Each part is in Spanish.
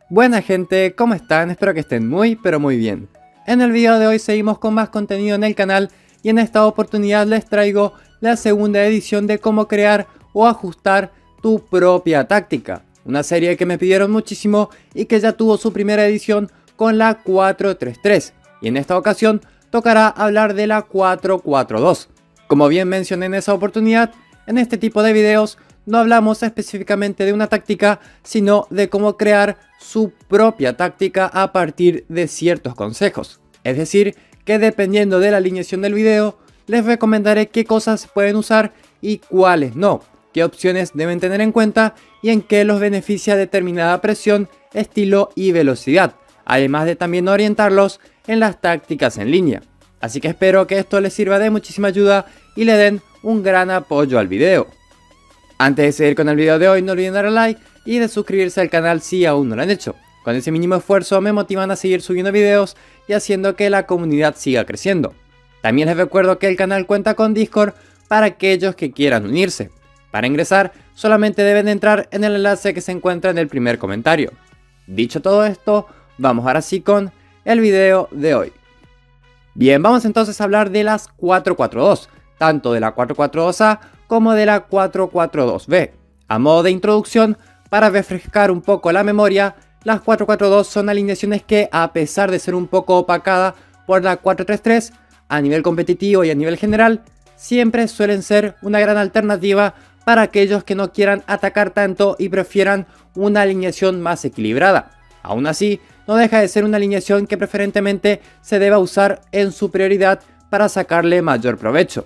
Buena gente, ¿cómo están? Espero que estén muy pero muy bien. En el video de hoy seguimos con más contenido en el canal y en esta oportunidad les traigo la segunda edición de cómo crear o ajustar tu propia táctica. Una serie que me pidieron muchísimo y que ya tuvo su primera edición con la 433 y en esta ocasión tocará hablar de la 442. Como bien mencioné en esa oportunidad, en este tipo de videos no hablamos específicamente de una táctica, sino de cómo crear su propia táctica a partir de ciertos consejos. Es decir, que dependiendo de la alineación del video, les recomendaré qué cosas pueden usar y cuáles no, qué opciones deben tener en cuenta y en qué los beneficia determinada presión, estilo y velocidad, además de también orientarlos en las tácticas en línea. Así que espero que esto les sirva de muchísima ayuda y le den un gran apoyo al video. Antes de seguir con el video de hoy, no olviden darle like y de suscribirse al canal si aún no lo han hecho. Con ese mínimo esfuerzo me motivan a seguir subiendo videos y haciendo que la comunidad siga creciendo. También les recuerdo que el canal cuenta con Discord para aquellos que quieran unirse. Para ingresar, solamente deben entrar en el enlace que se encuentra en el primer comentario. Dicho todo esto, vamos ahora sí con el video de hoy. Bien, vamos entonces a hablar de las 442, tanto de la 442A como de la 442B. A modo de introducción, para refrescar un poco la memoria, las 442 son alineaciones que, a pesar de ser un poco opacadas por la 433, a nivel competitivo y a nivel general, siempre suelen ser una gran alternativa para aquellos que no quieran atacar tanto y prefieran una alineación más equilibrada. Aún así, no deja de ser una alineación que preferentemente se deba usar en su prioridad para sacarle mayor provecho.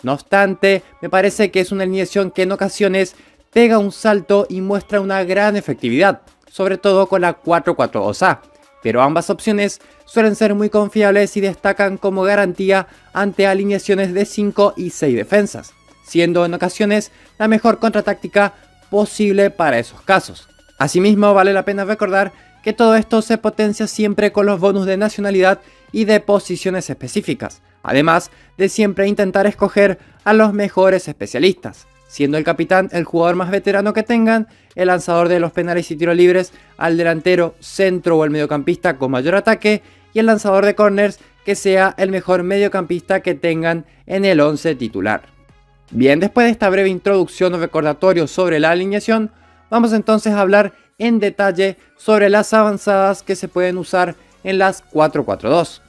No obstante, me parece que es una alineación que en ocasiones pega un salto y muestra una gran efectividad, sobre todo con la 442A, pero ambas opciones suelen ser muy confiables y destacan como garantía ante alineaciones de 5 y 6 defensas, siendo en ocasiones la mejor contratáctica posible para esos casos. Asimismo, vale la pena recordar que todo esto se potencia siempre con los bonus de nacionalidad y de posiciones específicas, además de siempre intentar escoger a los mejores especialistas, siendo el capitán el jugador más veterano que tengan, el lanzador de los penales y tiros libres al delantero, centro o el mediocampista con mayor ataque y el lanzador de corners que sea el mejor mediocampista que tengan en el 11 titular. Bien, después de esta breve introducción o recordatorio sobre la alineación, vamos entonces a hablar en detalle sobre las avanzadas que se pueden usar en las 442.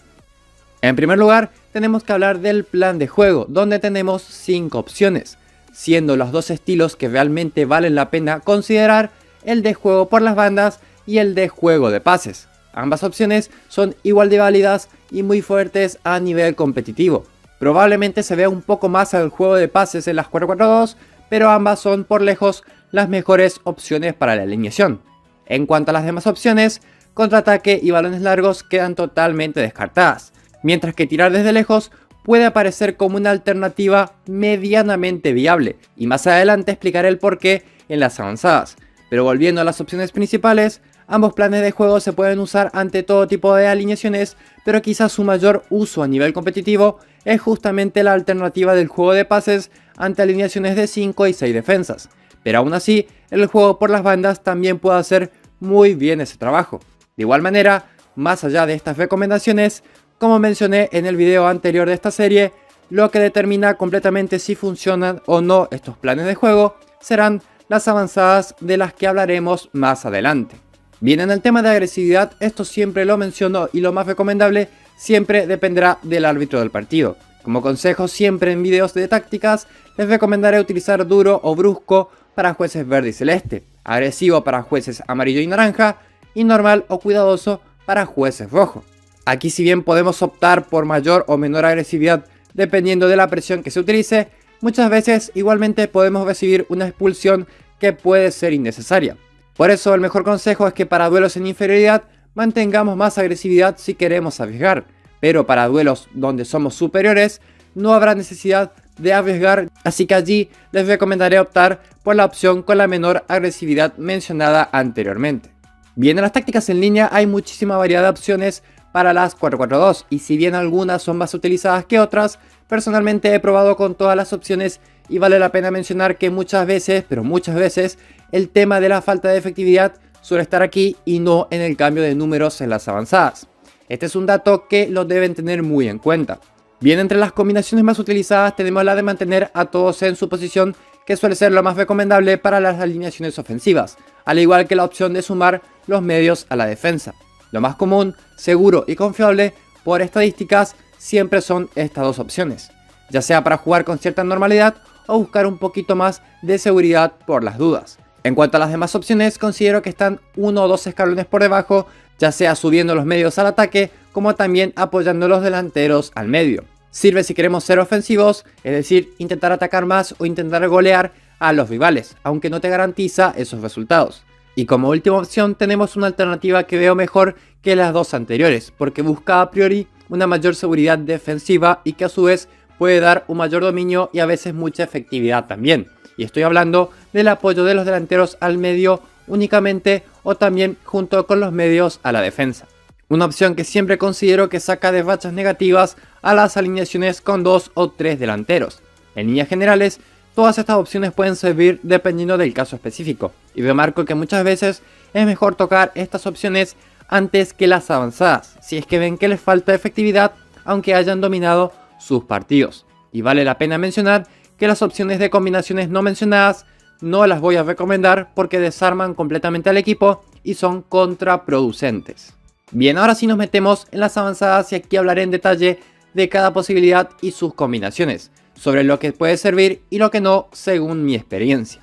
En primer lugar, tenemos que hablar del plan de juego, donde tenemos 5 opciones, siendo los dos estilos que realmente valen la pena considerar el de juego por las bandas y el de juego de pases. Ambas opciones son igual de válidas y muy fuertes a nivel competitivo. Probablemente se vea un poco más al juego de pases en las 442, pero ambas son por lejos las mejores opciones para la alineación. En cuanto a las demás opciones, contraataque y balones largos quedan totalmente descartadas, mientras que tirar desde lejos puede aparecer como una alternativa medianamente viable, y más adelante explicaré el porqué en las avanzadas. Pero volviendo a las opciones principales, ambos planes de juego se pueden usar ante todo tipo de alineaciones, pero quizás su mayor uso a nivel competitivo es justamente la alternativa del juego de pases ante alineaciones de 5 y 6 defensas. Pero aún así, el juego por las bandas también puede hacer muy bien ese trabajo. De igual manera, más allá de estas recomendaciones, como mencioné en el video anterior de esta serie, lo que determina completamente si funcionan o no estos planes de juego serán las avanzadas de las que hablaremos más adelante. Bien, en el tema de agresividad, esto siempre lo menciono y lo más recomendable siempre dependerá del árbitro del partido. Como consejo, siempre en videos de tácticas les recomendaré utilizar duro o brusco para jueces verde y celeste, agresivo para jueces amarillo y naranja y normal o cuidadoso para jueces rojo. Aquí, si bien podemos optar por mayor o menor agresividad dependiendo de la presión que se utilice, muchas veces igualmente podemos recibir una expulsión que puede ser innecesaria. Por eso el mejor consejo es que para duelos en inferioridad mantengamos más agresividad si queremos arriesgar, pero para duelos donde somos superiores no habrá necesidad de arriesgar, así que allí les recomendaré optar por la opción con la menor agresividad mencionada anteriormente. Bien, en las tácticas en línea hay muchísima variedad de opciones para las 442 y si bien algunas son más utilizadas que otras, personalmente he probado con todas las opciones y vale la pena mencionar que muchas veces, pero muchas veces, el tema de la falta de efectividad suele estar aquí y no en el cambio de números en las avanzadas. Este es un dato que lo deben tener muy en cuenta. Bien, entre las combinaciones más utilizadas tenemos la de mantener a todos en su posición, que suele ser lo más recomendable para las alineaciones ofensivas, al igual que la opción de sumar los medios a la defensa. Lo más común, seguro y confiable por estadísticas siempre son estas dos opciones, ya sea para jugar con cierta normalidad o buscar un poquito más de seguridad por las dudas. En cuanto a las demás opciones, considero que están uno o dos escalones por debajo, ya sea subiendo los medios al ataque como también apoyando los delanteros al medio. Sirve si queremos ser ofensivos, es decir, intentar atacar más o intentar golear a los rivales, aunque no te garantiza esos resultados. Y como última opción tenemos una alternativa que veo mejor que las dos anteriores, porque busca a priori una mayor seguridad defensiva y que a su vez puede dar un mayor dominio y a veces mucha efectividad también. Y estoy hablando del apoyo de los delanteros al medio únicamente o también junto con los medios a la defensa. Una opción que siempre considero que saca de rachas negativas a las alineaciones con 2 o 3 delanteros. En líneas generales, todas estas opciones pueden servir dependiendo del caso específico, y remarco que muchas veces es mejor tocar estas opciones antes que las avanzadas, si es que ven que les falta efectividad aunque hayan dominado sus partidos. Y vale la pena mencionar que las opciones de combinaciones no mencionadas no las voy a recomendar porque desarman completamente al equipo y son contraproducentes. Bien, ahora sí nos metemos en las avanzadas y aquí hablaré en detalle de cada posibilidad y sus combinaciones, sobre lo que puede servir y lo que no según mi experiencia.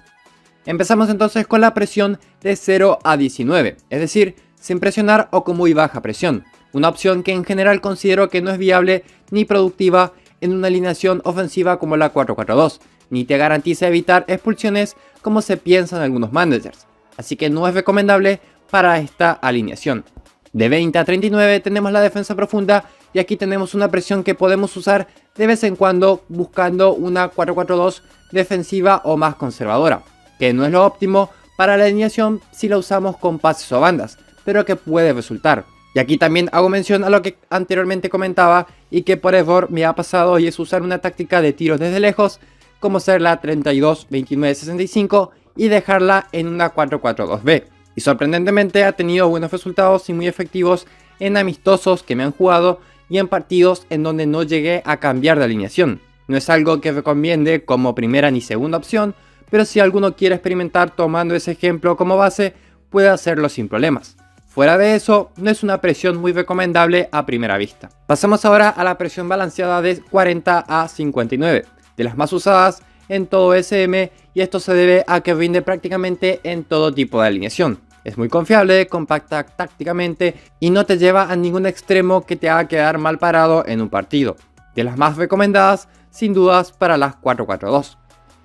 Empezamos entonces con la presión de 0 a 19, es decir, sin presionar o con muy baja presión, una opción que en general considero que no es viable ni productiva en una alineación ofensiva como la 4-4-2, ni te garantiza evitar expulsiones como se piensa en algunos managers, así que no es recomendable para esta alineación. De 20 a 39 tenemos la defensa profunda y aquí tenemos una presión que podemos usar de vez en cuando buscando una 4-4-2 defensiva o más conservadora, que no es lo óptimo para la alineación si la usamos con pases o bandas, pero que puede resultar. Y aquí también hago mención a lo que anteriormente comentaba y que por error me ha pasado, y es usar una táctica de tiros desde lejos como ser la 32-29-65 y dejarla en una 4-4-2B. Y sorprendentemente ha tenido buenos resultados y muy efectivos en amistosos que me han jugado y en partidos en donde no llegué a cambiar de alineación. No es algo que recomiende como primera ni segunda opción, pero si alguno quiere experimentar tomando ese ejemplo como base, puede hacerlo sin problemas. Fuera de eso, no es una presión muy recomendable a primera vista. Pasamos ahora a la presión balanceada de 40 a 59, de las más usadas en todo SM, y esto se debe a que rinde prácticamente en todo tipo de alineación. Es muy confiable, compacta tácticamente y no te lleva a ningún extremo que te haga quedar mal parado en un partido. De las más recomendadas, sin dudas, para las 4-4-2.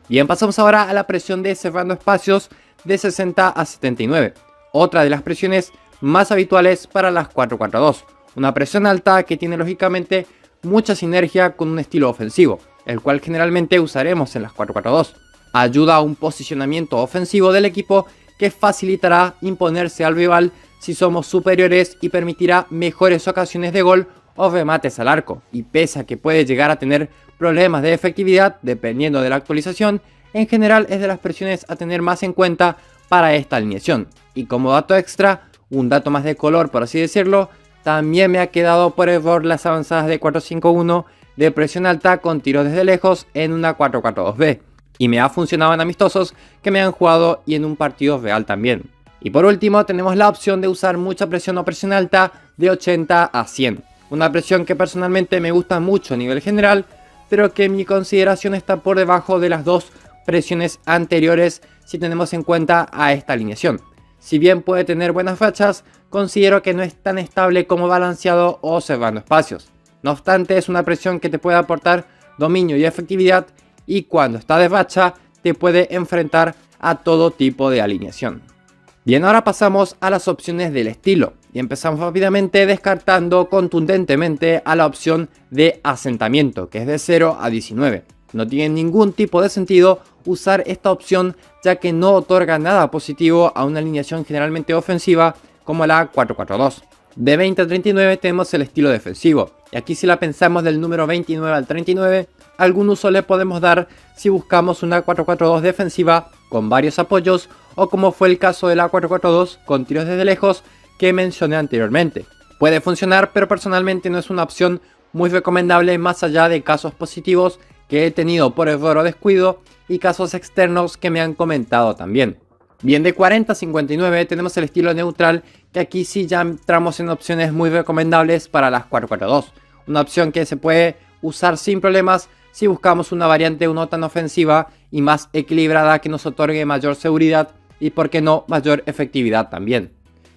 Bien, pasamos ahora a la presión de cerrando espacios de 60 a 79. Otra de las presiones más habituales para las 4-4-2. Una presión alta que tiene lógicamente mucha sinergia con un estilo ofensivo, el cual generalmente usaremos en las 4-4-2. Ayuda a un posicionamiento ofensivo del equipo que facilitará imponerse al rival si somos superiores y permitirá mejores ocasiones de gol o remates al arco. Y pese a que puede llegar a tener problemas de efectividad dependiendo de la actualización, en general es de las presiones a tener más en cuenta para esta alineación. Y como dato extra, un dato más de color por así decirlo, también me ha quedado por error las avanzadas de 4-5-1 de presión alta con tiros desde lejos en una 4-4-2B. Y me ha funcionado en amistosos que me han jugado y en un partido real también. Y por último tenemos la opción de usar mucha presión o presión alta de 80 a 100. Una presión que personalmente me gusta mucho a nivel general, pero que en mi consideración está por debajo de las dos presiones anteriores si tenemos en cuenta a esta alineación. Si bien puede tener buenas rachas, considero que no es tan estable como balanceado o cerrando espacios. No obstante, es una presión que te puede aportar dominio y efectividad, y cuando está de racha te puede enfrentar a todo tipo de alineación. Bien, ahora pasamos a las opciones del estilo y empezamos rápidamente descartando contundentemente a la opción de asentamiento, que es de 0 a 19. No tiene ningún tipo de sentido usar esta opción, ya que no otorga nada positivo a una alineación generalmente ofensiva como la 4-4-2. De 20 a 39 tenemos el estilo defensivo, y aquí si la pensamos del número 29 al 39, algún uso le podemos dar si buscamos una 4-4-2 defensiva con varios apoyos, o como fue el caso de la 4-4-2 con tiros desde lejos que mencioné anteriormente. Puede funcionar, pero personalmente no es una opción muy recomendable más allá de casos positivos que he tenido por error o descuido y casos externos que me han comentado también. Bien, de 40 a 59 tenemos el estilo neutral, que aquí sí ya entramos en opciones muy recomendables para las 4-4-2. Una opción que se puede usar sin problemas si buscamos una variante no tan ofensiva y más equilibrada que nos otorgue mayor seguridad y, por qué no, mayor efectividad también.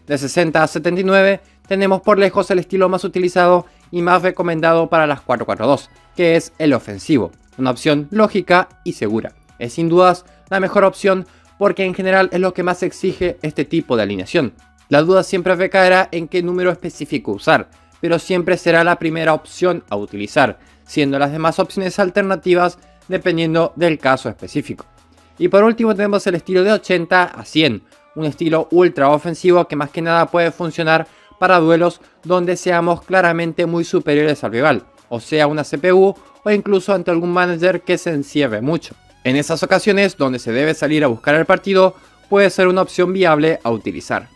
De 60 a 79 tenemos por lejos el estilo más utilizado y más recomendado para las 4-4-2, que es el ofensivo. Una opción lógica y segura. Es sin dudas la mejor opción porque en general es lo que más exige este tipo de alineación. La duda siempre recaerá en qué número específico usar, pero siempre será la primera opción a utilizar, siendo las demás opciones alternativas dependiendo del caso específico. Y por último tenemos el estilo de 80 a 100, un estilo ultra ofensivo que más que nada puede funcionar para duelos donde seamos claramente muy superiores al rival, o sea una CPU o incluso ante algún manager que se encierre mucho. En esas ocasiones donde se debe salir a buscar el partido, puede ser una opción viable a utilizar.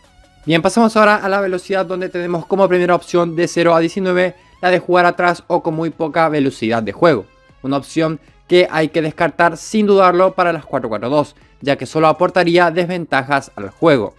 Bien, pasamos ahora a la velocidad, donde tenemos como primera opción de 0 a 19 la de jugar atrás o con muy poca velocidad de juego. Una opción que hay que descartar sin dudarlo para las 4-4-2, ya que solo aportaría desventajas al juego.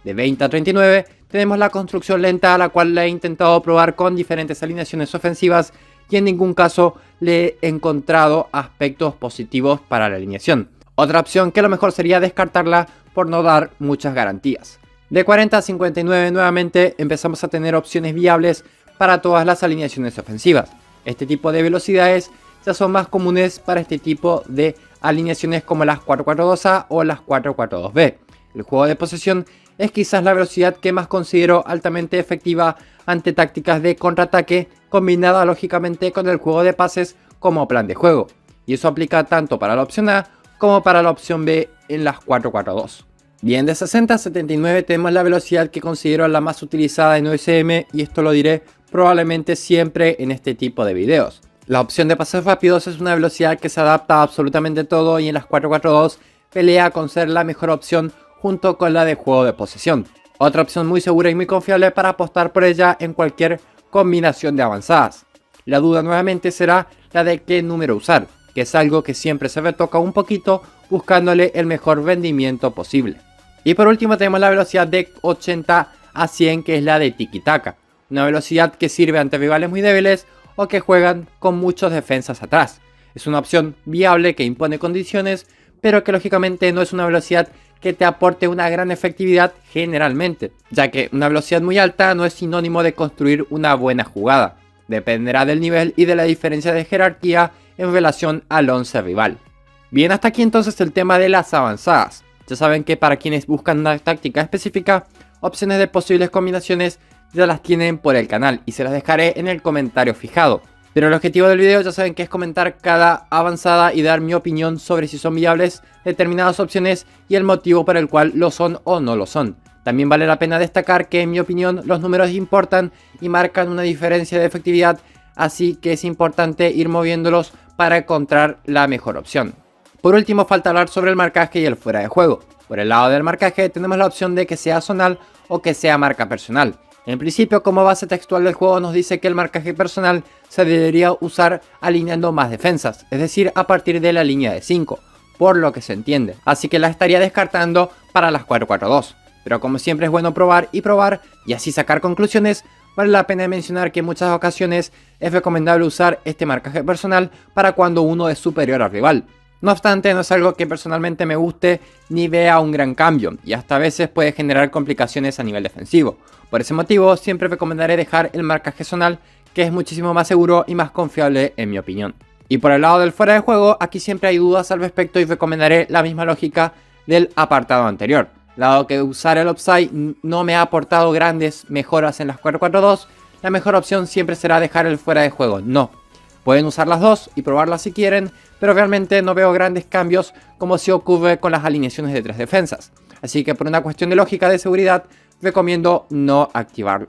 De 20 a 39 tenemos la construcción lenta, a la cual la he intentado probar con diferentes alineaciones ofensivas y en ningún caso le he encontrado aspectos positivos para la alineación. Otra opción que a lo mejor sería descartarla por no dar muchas garantías. De 40 a 59 nuevamente empezamos a tener opciones viables para todas las alineaciones ofensivas. Este tipo de velocidades ya son más comunes para este tipo de alineaciones como las 4-4-2A o las 4-4-2B. El juego de posesión es quizás la velocidad que más considero altamente efectiva ante tácticas de contraataque, combinada lógicamente con el juego de pases como plan de juego. Y eso aplica tanto para la opción A como para la opción B en las 4-4-2. Bien, de 60 a 79 tenemos la velocidad que considero la más utilizada en OSM, y esto lo diré probablemente siempre en este tipo de videos. La opción de pases rápidos es una velocidad que se adapta a absolutamente todo y en las 4-4-2 pelea con ser la mejor opción junto con la de juego de posesión. Otra opción muy segura y muy confiable para apostar por ella en cualquier combinación de avanzadas. La duda nuevamente será la de qué número usar, que es algo que siempre se retoca un poquito buscándole el mejor rendimiento posible. Y por último tenemos la velocidad de 80 a 100, que es la de tiki-taka, una velocidad que sirve ante rivales muy débiles o que juegan con muchos defensas atrás. Es una opción viable que impone condiciones, pero que lógicamente no es una velocidad que te aporte una gran efectividad generalmente, ya que una velocidad muy alta no es sinónimo de construir una buena jugada. Dependerá del nivel y de la diferencia de jerarquía en relación al 11 rival. Bien, hasta aquí entonces el tema de las avanzadas. Ya saben que para quienes buscan una táctica específica, opciones de posibles combinaciones ya las tienen por el canal y se las dejaré en el comentario fijado. Pero el objetivo del video ya saben que es comentar cada avanzada y dar mi opinión sobre si son viables determinadas opciones y el motivo por el cual lo son o no lo son. También vale la pena destacar que en mi opinión los números importan y marcan una diferencia de efectividad, así que es importante ir moviéndolos para encontrar la mejor opción. Por último, falta hablar sobre el marcaje y el fuera de juego. Por el lado del marcaje tenemos la opción de que sea zonal o que sea marca personal. En principio, como base textual del juego nos dice que el marcaje personal se debería usar alineando más defensas, es decir, a partir de la línea de 5, por lo que se entiende. Así que la estaría descartando para las 4-4-2. Pero como siempre es bueno probar y así sacar conclusiones, vale la pena mencionar que en muchas ocasiones es recomendable usar este marcaje personal para cuando uno es superior al rival. No obstante, no es algo que personalmente me guste ni vea un gran cambio, y hasta a veces puede generar complicaciones a nivel defensivo. Por ese motivo, siempre recomendaré dejar el marcaje zonal, que es muchísimo más seguro y más confiable en mi opinión. Y por el lado del fuera de juego, aquí siempre hay dudas al respecto y recomendaré la misma lógica del apartado anterior. Dado que usar el offside no me ha aportado grandes mejoras en las 4-4-2, la mejor opción siempre será dejar el fuera de juego. No. Pueden usar las dos y probarlas si quieren, pero realmente no veo grandes cambios como si ocurre con las alineaciones de 3 defensas. Así que por una cuestión de lógica de seguridad, recomiendo no activarlo.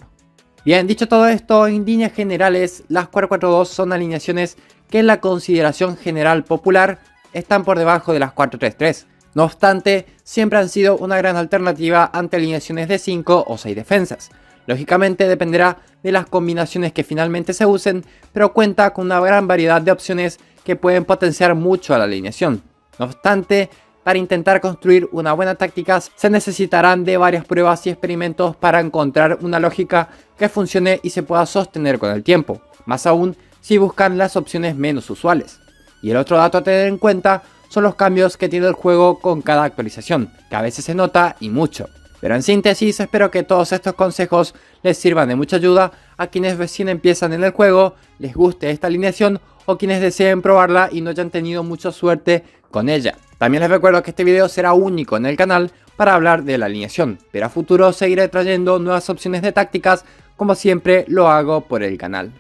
Bien, dicho todo esto, en líneas generales, las 4-4-2 son alineaciones que en la consideración general popular están por debajo de las 4-3-3, No obstante, siempre han sido una gran alternativa ante alineaciones de 5 o 6 defensas. Lógicamente dependerá de las combinaciones que finalmente se usen, pero cuenta con una gran variedad de opciones que pueden potenciar mucho a la alineación. No obstante, para intentar construir una buena táctica se necesitarán de varias pruebas y experimentos para encontrar una lógica que funcione y se pueda sostener con el tiempo, más aún si buscan las opciones menos usuales. Y el otro dato a tener en cuenta son los cambios que tiene el juego con cada actualización, que a veces se nota y mucho. Pero en síntesis, espero que todos estos consejos les sirvan de mucha ayuda a quienes recién empiezan en el juego, les guste esta alineación o quienes deseen probarla y no hayan tenido mucha suerte con ella. También les recuerdo que este video será único en el canal para hablar de la alineación, pero a futuro seguiré trayendo nuevas opciones de tácticas como siempre lo hago por el canal.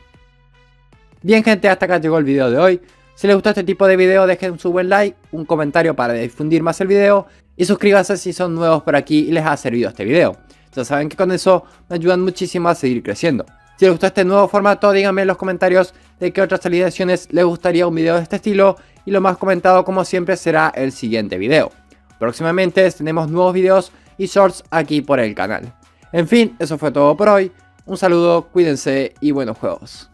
Bien gente, hasta acá llegó el video de hoy. Si les gustó este tipo de video dejen su buen like, un comentario para difundir más el video y suscríbanse si son nuevos por aquí y les ha servido este video. Ya saben que con eso me ayudan muchísimo a seguir creciendo. Si les gustó este nuevo formato díganme en los comentarios de qué otras alineaciones les gustaría un video de este estilo y lo más comentado como siempre será el siguiente video. Próximamente tenemos nuevos videos y shorts aquí por el canal. En fin, eso fue todo por hoy. Un saludo, cuídense y buenos juegos.